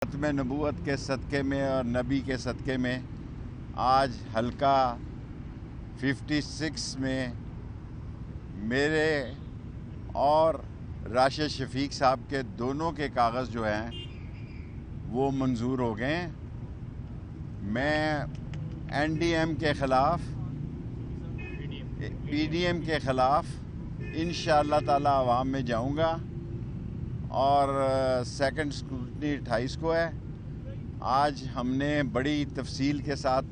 ختم نبوت کے صدقے میں اور نبی کے صدقے میں آج حلقہ 56 میں میرے اور راشد شفیق صاحب کے دونوں کے کاغذ جو ہیں وہ منظور ہو گئے ہیں۔ میں این ڈی ایم کے خلاف پی ڈی ایم کے خلاف انشاءاللہ تعالی عوام میں جاؤں گا اور سیکنڈ اسکروٹنی 28 کو ہے۔ آج ہم نے بڑی تفصیل کے ساتھ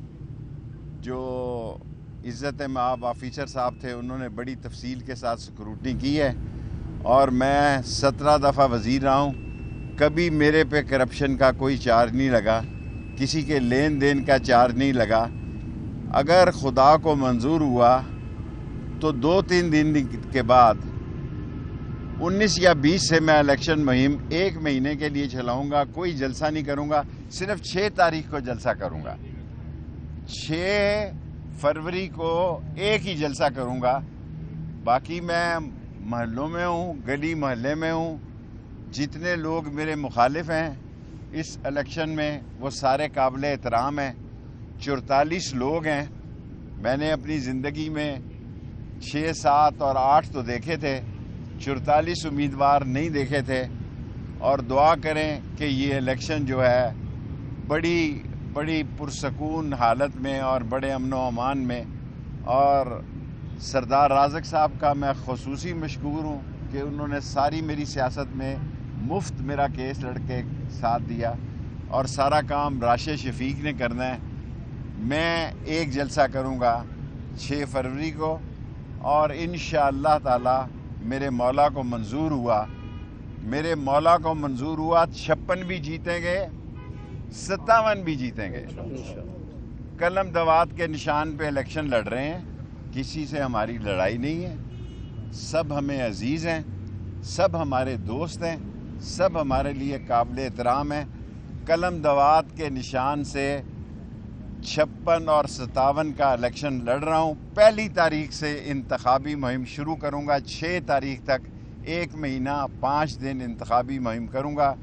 جو عزت مآب آفیسر صاحب تھے انہوں نے بڑی تفصیل کے ساتھ اسکروٹنی کی ہے اور میں 17 دفعہ وزیر رہا ہوں، کبھی میرے پہ کرپشن کا کوئی چارج نہیں لگا، کسی کے لین دین کا چارج نہیں لگا۔ اگر خدا کو منظور ہوا تو 2-3 دن کے بعد 19 یا 20 سے میں الیکشن مہم 1 مہینے کے لیے چلاؤں گا۔ کوئی جلسہ نہیں کروں گا، صرف 6 تاریخ کو جلسہ کروں گا۔ 6 فروری کو ایک ہی جلسہ کروں گا، باقی میں محلوں میں ہوں، گلی محلے میں ہوں۔ جتنے لوگ میرے مخالف ہیں اس الیکشن میں وہ سارے قابل احترام ہیں۔ 44 لوگ ہیں، میں نے اپنی زندگی میں 6، 7 اور 8 تو دیکھے تھے، 44 امیدوار نہیں دیکھے تھے۔ اور دعا کریں کہ یہ الیکشن جو ہے بڑی پرسکون حالت میں اور بڑے امن و امان میں، اور سردار رازق صاحب کا میں خصوصی مشکور ہوں کہ انہوں نے ساری میری سیاست میں مفت میرا کیس لڑ کے ساتھ دیا، اور سارا کام راشد شفیق نے کرنا ہے۔ میں ایک جلسہ کروں گا 6 فروری کو، اور انشاءاللہ تعالی میرے مولا کو منظور ہوا 56 بھی جیتیں گے، 57 بھی جیتیں گے۔ قلم دوات کے نشان پہ الیکشن لڑ رہے ہیں، کسی سے ہماری لڑائی نہیں ہے، سب ہمیں عزیز ہیں، سب ہمارے دوست ہیں، سب ہمارے لیے قابل احترام ہیں۔ قلم دوات کے نشان سے 56 اور 57 کا الیکشن لڑ رہا ہوں۔ 1 تاریخ سے انتخابی مہم شروع کروں گا، 6 تاریخ تک 1 مہینہ 5 دن انتخابی مہم کروں گا۔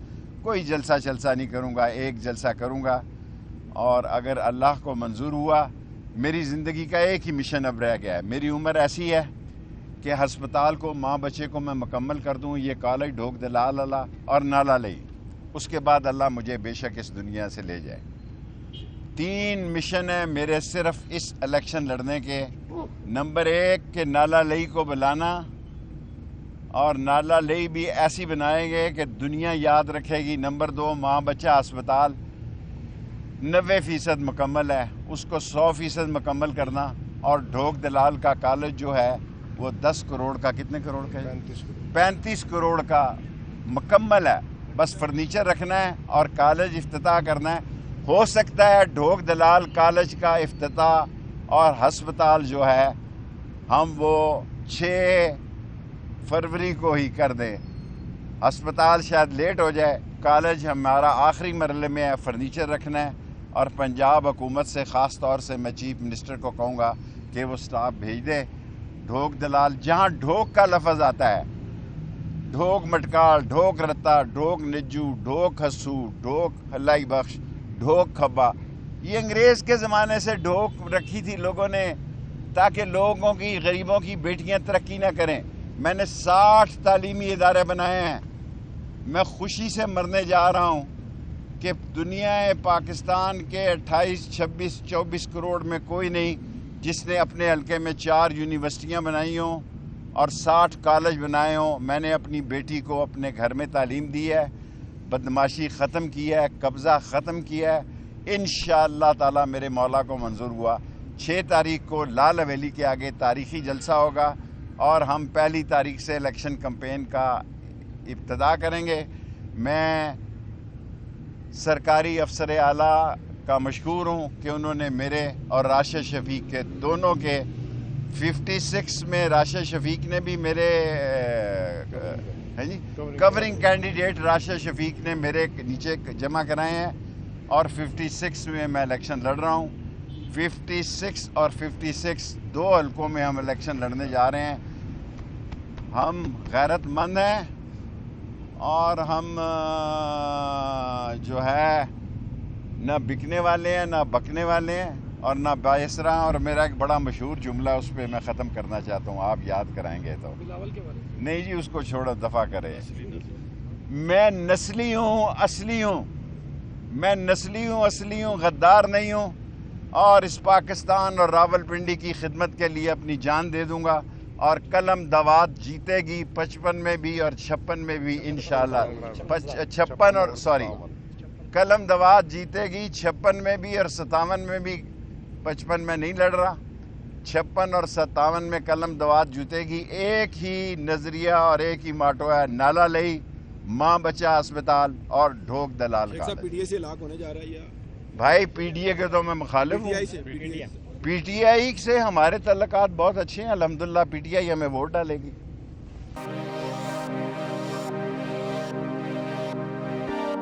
کوئی جلسہ نہیں کروں گا، ایک جلسہ کروں گا۔ اور اگر اللہ کو منظور ہوا، میری زندگی کا ایک ہی مشن اب رہ گیا ہے۔ میری عمر ایسی ہے کہ ہسپتال کو ماں بچے کو میں مکمل کر دوں، یہ کالج ڈھوک دلال اللہ اور نالا لئی، اس کے بعد اللہ مجھے بے شک اس دنیا سے لے جائے۔ 3 مشن ہیں میرے صرف اس الیکشن لڑنے کے۔ نمبر 1 کہ نالا لئی کو بلانا، اور نالا لئی بھی ایسی بنائیں گے کہ دنیا یاد رکھے گی۔ نمبر 2 ماں بچہ اسپتال 90% مکمل ہے، اس کو 100% مکمل کرنا، اور ڈھوک دلال کا کالج جو ہے وہ 10 کروڑ کا، کتنے کروڑ کا ہے؟ 35 کروڑ کا مکمل ہے، بس فرنیچر رکھنا ہے اور کالج افتتاح کرنا ہے۔ ہو سکتا ہے ڈھوک دلال کالج کا افتتاح اور ہسپتال جو ہے ہم وہ 6 فروری کو ہی کر دیں۔ ہسپتال شاید لیٹ ہو جائے، کالج ہمارا آخری مرحلے میں ہے، فرنیچر رکھنا ہے، اور پنجاب حکومت سے خاص طور سے میں چیف منسٹر کو کہوں گا کہ وہ سٹاف بھیج دے۔ ڈھوک دلال جہاں ڈھوک کا لفظ آتا ہے، ڈھوک مٹکال، ڈھوک رتا، ڈھوک نجو، ڈھوک ہسو، ڈھوک ہلائی بخش، ڈھوک کھبا، یہ انگریز کے زمانے سے ڈھوک رکھی تھی لوگوں نے تاکہ لوگوں کی، غریبوں کی بیٹیاں ترقی نہ کریں۔ میں نے 60 تعلیمی ادارے بنائے ہیں۔ میں خوشی سے مرنے جا رہا ہوں کہ دنیا پاکستان کے 28، 26، 24 کروڑ میں کوئی نہیں جس نے اپنے حلقے میں 4 یونیورسٹیاں بنائی ہوں اور 60 کالج بنائے ہوں۔ میں نے اپنی بیٹی کو اپنے گھر میں تعلیم دی ہے، بدماشی ختم کی ہے، قبضہ ختم کیا ہے۔ انشاءاللہ تعالی میرے مولا کو منظور ہوا 6 تاریخ کو لال حویلی کے آگے تاریخی جلسہ ہوگا، اور ہم 1 تاریخ سے الیکشن کمپین کا ابتدا کریں گے۔ میں سرکاری افسر اعلیٰ کا مشکور ہوں کہ انہوں نے میرے اور راشد شفیق کے دونوں کے 56 میں راشد شفیق نے بھی میرے کورنگ کینڈیڈیٹ راشد شفیق نے میرے نیچے جمع کرائے ہیں، اور 56 میں الیکشن لڑ رہا ہوں۔ 56 اور 56 2 حلقوں میں ہم الیکشن لڑنے جا رہے ہیں۔ ہم غیرت مند ہیں، اور ہم جو ہے نہ بکنے والے ہیں نہ بکنے والے ہیں اور نہ باعثرا. اور میرا ایک بڑا مشہور جملہ اس پہ میں ختم کرنا چاہتا ہوں, آپ یاد کرائیں گے تو. نہیں جی, اس کو چھوڑو, دفع کرے. میں نسلی ہوں, اصلی ہوں. میں نسلی ہوں, اصلی ہوں, غدار نہیں ہوں, اور اس پاکستان اور راولپنڈی کی خدمت کے لیے اپنی جان دے دوں گا. اور قلم دوات جیتے گی 55 میں بھی اور 56 میں بھی انشاءاللہ. 56 اور قلم دوات جیتے گی 56 میں بھی اور 57 میں بھی. 55 میں نہیں لڑ رہا, 56 اور 57 میں قلم دوات جیتے گی. ایک ہی نظریہ اور ایک ہی ماٹو ہے, نالا لئی, ماں بچہ اسپتال اور ڈھوک دلال کا. پی ٹی آئی سے لاکھ ہونے جا رہا ہے بھائی, پی ٹی اے کے تو میں مخالف ہوں. پی ٹی آئی سے ہمارے تعلقات بہت اچھے ہیں الحمدللہ. پی ٹی آئی ہمیں ووٹ ڈالے گی.